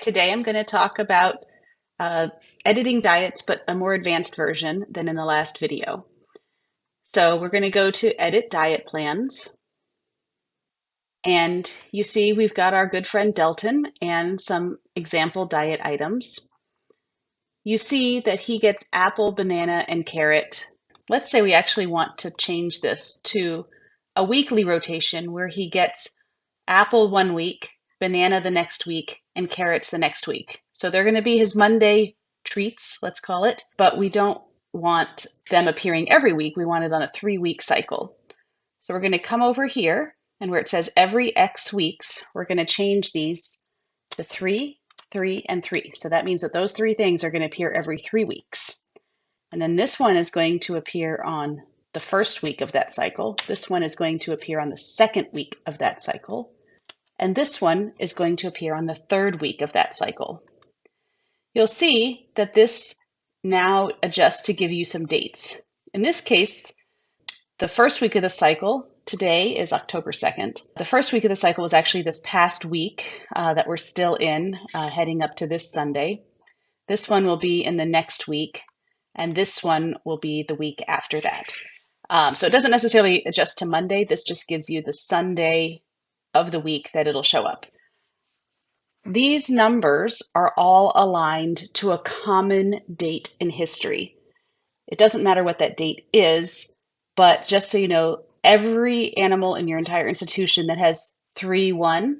Today I'm going to talk about uh, editing diets, but a more advanced version than in the last video. So we're going to go to Edit Diet Plans, and you see we've got our good friend Delton and some example diet items. You see that he gets apple, banana, and carrot. Let's say we actually want to change this to a weekly rotation where he gets apple one week, banana the next week, and carrots the next week. So they're going to be his Monday treats, let's call it, but we don't want them appearing every week. We want it on a 3-week cycle. So we're going to come over here, and where it says every X weeks, we're going to change these to 3, 3, and 3. So that means that those three things are going to appear every 3 weeks. And then this one is going to appear on the first week of that cycle. This one is going to appear on the second week of that cycle. And this one is going to appear on the third week of that cycle. You'll see that this now adjusts to give you some dates. In this case, the first week of the cycle, today is October 2nd. The first week of the cycle was actually this past week that we're still in, heading up to this Sunday. This one will be in the next week, and this one will be the week after that. So it doesn't necessarily adjust to Monday. This just gives you the Sunday of the week that it'll show up. These numbers are all aligned to a common date in history. It doesn't matter what that date is, but just so you know, every animal in your entire institution that has 3-1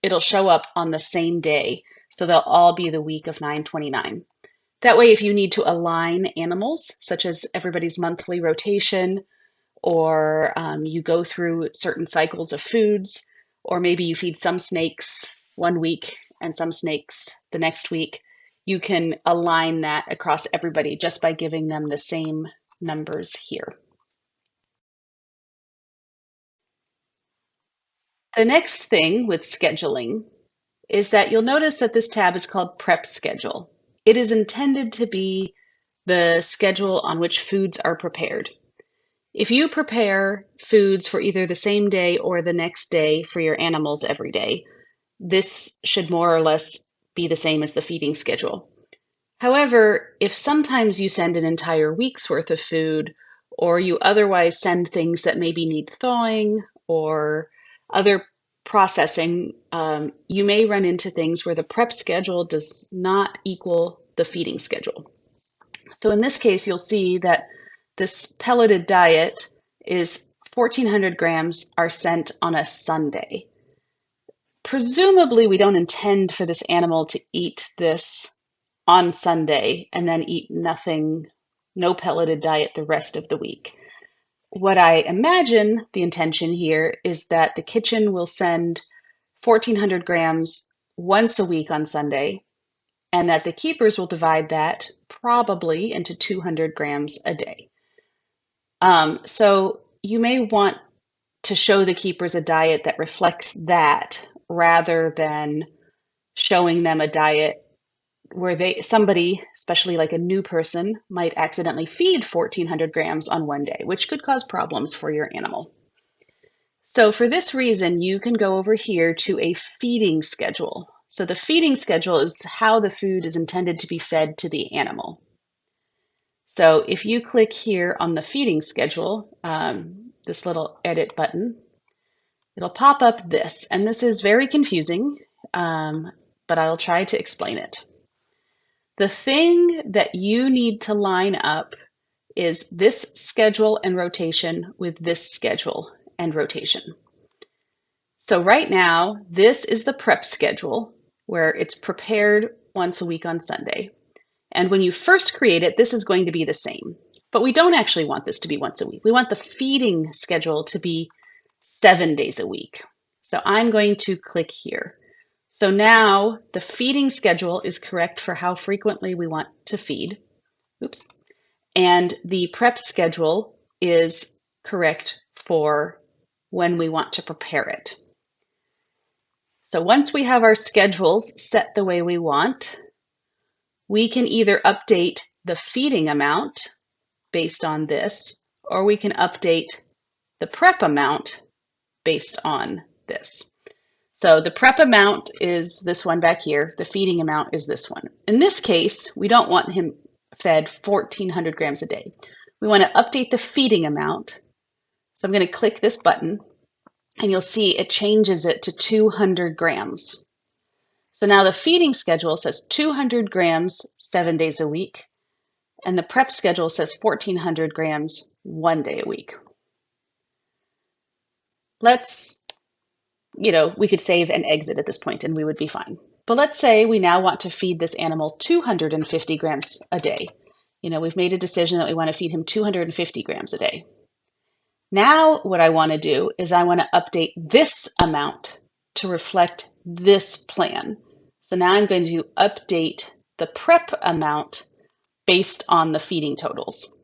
it'll show up on the same day. So they'll all be the week of 9/29. That way, if you need to align animals, such as everybody's monthly rotation, or you go through certain cycles of foods, or maybe you feed some snakes one week and some snakes the next week, you can align that across everybody just by giving them the same numbers here. The next thing with scheduling is that you'll notice that this tab is called Prep Schedule. It is intended to be the schedule on which foods are prepared. If you prepare foods for either the same day or the next day for your animals every day, this should more or less be the same as the feeding schedule. However, if sometimes you send an entire week's worth of food, or you otherwise send things that maybe need thawing or other processing, you may run into things where the prep schedule does not equal the feeding schedule. So in this case, you'll see that this pelleted diet is 1,400 grams are sent on a Sunday. Presumably, we don't intend for this animal to eat this on Sunday and then eat nothing, no pelleted diet the rest of the week. What I imagine the intention here is that the kitchen will send 1,400 grams once a week on Sunday, and that the keepers will divide that probably into 200 grams a day. So you may want to show the keepers a diet that reflects that rather than showing them a diet where somebody, especially like a new person, might accidentally feed 1,400 grams on one day, which could cause problems for your animal. So for this reason, you can go over here to a feeding schedule. So the feeding schedule is how the food is intended to be fed to the animal. So if you click here on the feeding schedule, this little edit button, it'll pop up this, and this is very confusing, but I'll try to explain it. The thing that you need to line up is this schedule and rotation with this schedule and rotation. So right now, this is the prep schedule where it's prepared once a week on Sunday. And when you first create it, this is going to be the same. But we don't actually want this to be once a week. We want the feeding schedule to be 7 days a week. So I'm going to click here. So now the feeding schedule is correct for how frequently we want to feed. Oops. And the prep schedule is correct for when we want to prepare it. So once we have our schedules set the way we want, we can either update the feeding amount based on this, or we can update the prep amount based on this. So the prep amount is this one back here. The feeding amount is this one. In this case, we don't want him fed 1,400 grams a day. We want to update the feeding amount. So I'm going to click this button, and you'll see it changes it to 200 grams. So now the feeding schedule says 200 grams 7 days a week, and the prep schedule says 1,400 grams 1 day a week. We could save and exit at this point and we would be fine. But let's say we now want to feed this animal 250 grams a day. We've made a decision that we want to feed him 250 grams a day. Now what I want to do is I want to update this amount to reflect this plan. So now I'm going to update the prep amount based on the feeding totals.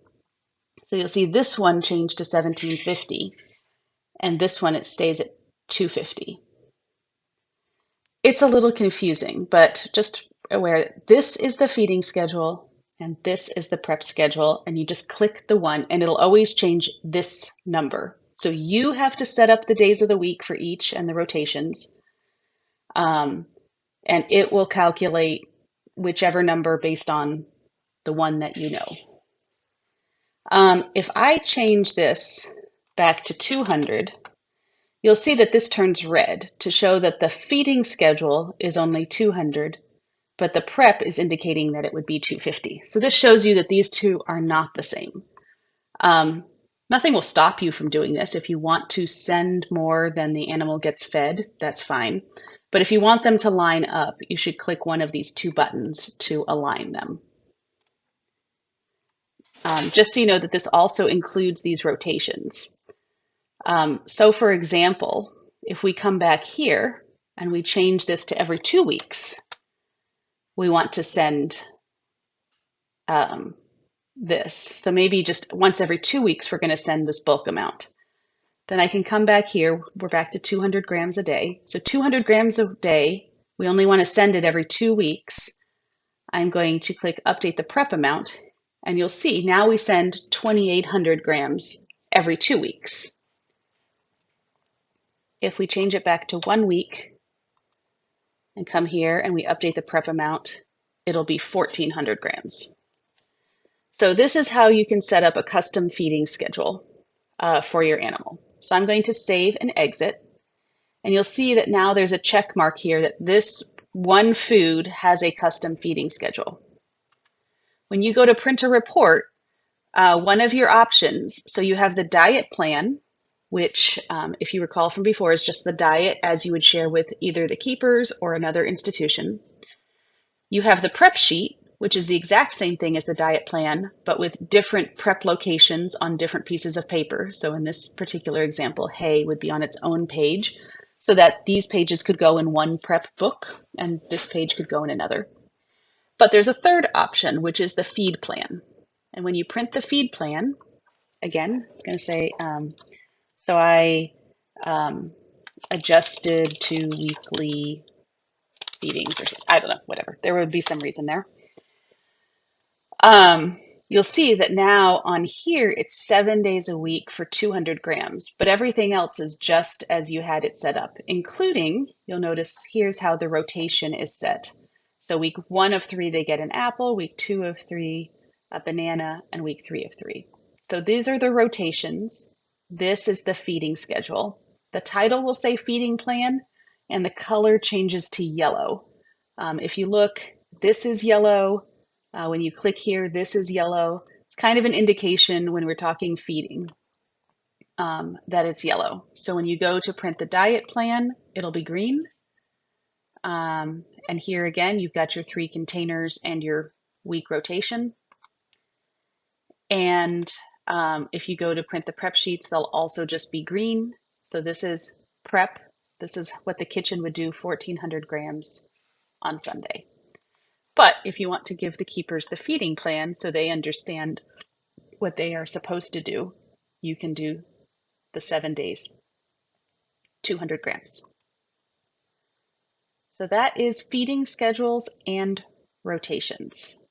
So you'll see this one changed to 1750, and this one it stays at 250. It's a little confusing, but just aware this is the feeding schedule and this is the prep schedule, and you just click the one and it'll always change this number. So you have to set up the days of the week for each and the rotations, and it will calculate whichever number based on the one that you know. If I change this back to 200, you'll see that this turns red to show that the feeding schedule is only 200, but the prep is indicating that it would be 250. So this shows you that these two are not the same. Nothing will stop you from doing this. If you want to send more than the animal gets fed, that's fine. But if you want them to line up, you should click one of these two buttons to align them. Just so you know that this also includes these rotations. So for example, if we come back here and we change this to every 2 weeks, we want to send this. So maybe just once every 2 weeks, we're going to send this bulk amount. Then I can come back here. We're back to 200 grams a day. So 200 grams a day, we only want to send it every 2 weeks. I'm going to click update the prep amount, and you'll see now we send 2,800 grams every 2 weeks. If we change it back to 1 week and come here and we update the prep amount, it'll be 1,400 grams. So this is how you can set up a custom feeding schedule for your animal. So I'm going to save and exit, and you'll see that now there's a check mark here that this one food has a custom feeding schedule. When you go to print a report, one of your options, so you have the diet plan, which, if you recall from before, is just the diet as you would share with either the keepers or another institution. You have the prep sheet, which is the exact same thing as the diet plan, but with different prep locations on different pieces of paper. So in this particular example, hay would be on its own page, so that these pages could go in one prep book and this page could go in another. But there's a third option, which is the feed plan. And when you print the feed plan, again, it's going to say, so I adjusted to weekly feedings, or I don't know, whatever. There would be some reason there. You'll see that now on here, it's 7 days a week for 200 grams, but everything else is just as you had it set up, including, you'll notice here's how the rotation is set. So week 1 of 3, they get an apple, week 2 of 3, a banana, and week 3 of 3. So these are the rotations. This is the feeding schedule. The title will say feeding plan, and the color changes to yellow. If you look, this is yellow. When you click here, this is yellow. It's kind of an indication when we're talking feeding that it's yellow. So when you go to print the diet plan, it'll be green. And here again, you've got your 3 containers and your week rotation. And if you go to print the prep sheets, they'll also just be green. So this is prep. This is what the kitchen would do, 1,400 grams on Sunday. But if you want to give the keepers the feeding plan so they understand what they are supposed to do, you can do the 7 days, 200 grams. So that is feeding schedules and rotations.